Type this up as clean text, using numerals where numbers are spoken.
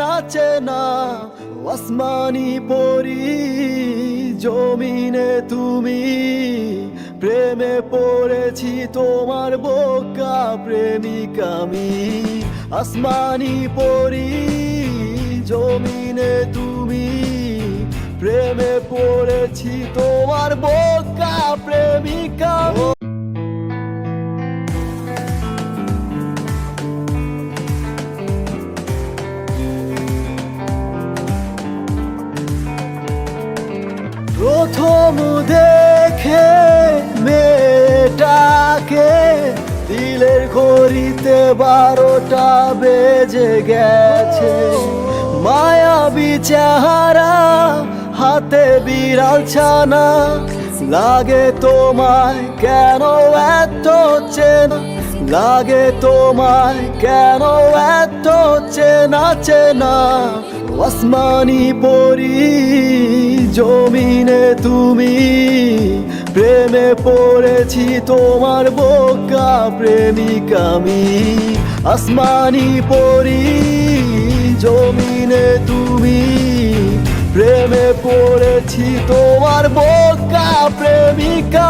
নাচে না আসমানি পরি জমিনে তুমি প্রেমে পড়েছি তোমার বোকা প্রেমিকা আমি আসমানি পরি জমিনে তুমি প্রেমে পড়েছি তোমার বোকা প্রেমিকা প্রথম দেখে মেয়েটাকে দিলের ঘড়িতে 12টা বেজে গেছে মায়াবী চেহারা হাতে বিড়াল ছানা লাগে তোমায় কেন এত চেনা লাগে তোমায় কেন এত চেনা চেনা আসমানি পরি জমিনে তুমি প্রেমে পড়েছি তোমার বোকা প্রেমিকা আমি আসমানি পরি জমিনে তুমি প্রেমে পড়েছি তোমার বোকা প্রেমিকা